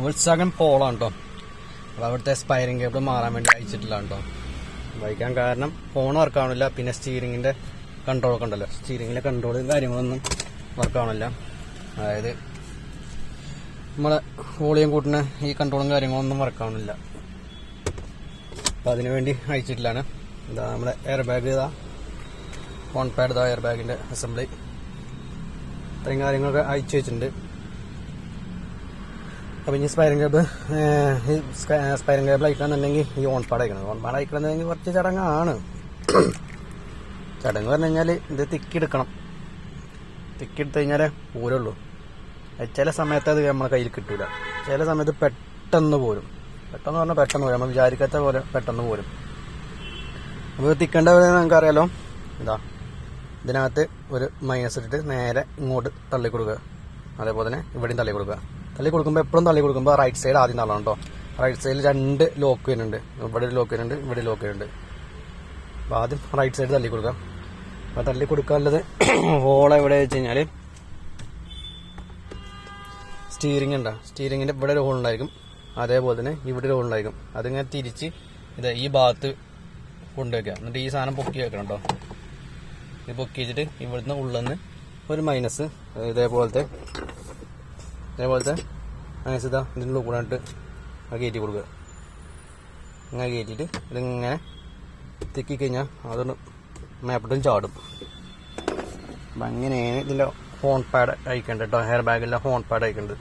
വോൾക്സ്വാഗൺ പോളാണ് കേട്ടോ. അപ്പോൾ അവിടുത്തെ സ്പൈറിംഗ് കേബിൾ മാറാൻ വേണ്ടി അയച്ചിട്ടില്ല കേട്ടോ. വഹിക്കാൻ കാരണം ഫോൺ വർക്കാവണില്ല. പിന്നെ സ്റ്റീറിങ്ങിൻ്റെ കൺട്രോളൊക്കെ ഉണ്ടല്ലോ, സ്റ്റീറിങ്ങിലെ കൺട്രോളും കാര്യങ്ങളൊന്നും വർക്കാവണില്ല. അതായത് നമ്മളെ വോളിയം കൂട്ടുന്ന ഈ കൺട്രോളും കാര്യങ്ങളൊന്നും വർക്കാവണില്ല. അപ്പോൾ അതിനു വേണ്ടി അയച്ചിട്ടില്ലാണ്. ഇതാ നമ്മുടെ എയർ ബാഗ്, ഇതാ ഓൺ പാഡ്, ഇതാ എയർ ബാഗിൻ്റെ അസംബ്ലി, ഇത്രയും കാര്യങ്ങളൊക്കെ അയച്ചു വെച്ചിട്ടുണ്ട്. അപ്പോൾ ഇനി സ്പൈറിംഗ് കേബിൾ അയക്കണമെന്നുണ്ടെങ്കിൽ ഈ ഓൺ പാഡ് അയക്കണം. ഓൺ പാഡ് അയക്കണമെന്നുണ്ടെങ്കിൽ കുറച്ച് ചടങ്ങാണ്. ചടങ്ങ് പറഞ്ഞു കഴിഞ്ഞാൽ ഇത് തിക്കിയെടുക്കണം. തിക്കിയെടുത്ത് കഴിഞ്ഞാലേ പോരുള്ളൂ. ചില സമയത്ത് അത് നമ്മളെ കയ്യിൽ കിട്ടൂല, ചില സമയത്ത് പെട്ടെന്ന് പോരും. പെട്ടെന്ന് പറഞ്ഞാൽ പെട്ടെന്ന് പോരും, നമ്മൾ വിചാരിക്കാത്ത പോലെ പെട്ടെന്ന് പോരും. അപ്പോൾ തിക്കേണ്ട പോലെ നമുക്കറിയാലോ. ഇതാ ഇതിനകത്ത് ഒരു മൈനസ് ഇട്ടിട്ട് നേരെ ഇങ്ങോട്ട് തള്ളി കൊടുക്കുക. അതേപോലെ തന്നെ ഇവിടെയും തള്ളി കൊടുക്കുക. തള്ളി കൊടുക്കുമ്പോൾ എപ്പോഴും തള്ളി കൊടുക്കുമ്പോൾ റൈറ്റ് സൈഡ് ആദ്യം തള്ളണം കേട്ടോ. റൈറ്റ് സൈഡിൽ 2 ലോക്ക് വരുന്നുണ്ട്, ഇവിടെ ഒരു ലോക്ക് വരുന്നുണ്ട്, ഇവിടെ ലോക്ക് വരുന്നുണ്ട്. അപ്പോൾ ആദ്യം റൈറ്റ് സൈഡ് തള്ളി കൊടുക്കുക. അപ്പോൾ തള്ളി കൊടുക്കാനുള്ളത് ഹോൾ എവിടെ വെച്ച് കഴിഞ്ഞാൽ സ്റ്റീറിംഗ് ഉണ്ടോ, സ്റ്റീറിങ്ങിൻ്റെ ഇവിടെ ഒരു ഹോൾ ഉണ്ടായിരിക്കും, അതേപോലെ തന്നെ ഇവിടെ ഒരു ഹോൾ ഉണ്ടായിരിക്കും. അതിങ്ങനെ തിരിച്ച് ഇത് ഈ ഭാഗത്ത് കൊണ്ടുവയ്ക്കുക. എന്നിട്ട് ഈ സാധനം പൊക്കി വെക്കണം കേട്ടോ. ഇത് പൊക്കി വെച്ചിട്ട് ഇവിടുന്ന് ഉള്ളിൽ നിന്ന് ഒരു മൈനസ് ഇതേപോലത്തെ മൈനസ് ഇതാ ഇതിൻ്റെ കൂടായിട്ട് കയറ്റി കൊടുക്കുക. ഇങ്ങനെ കയറ്റിയിട്ട് ഇതിങ്ങനെ തിക്കിക്കഴിഞ്ഞാൽ അതൊന്ന് മേപ്പിട്ടും ചാടും. അപ്പം അങ്ങനെയാണ് ഇതിൻ്റെ ഹോൺ പാഡ് അയക്കേണ്ടത് കേട്ടോ. ഹെയർ ബാഗിലെ ഹോൺ പാഡ് അയക്കേണ്ടത്.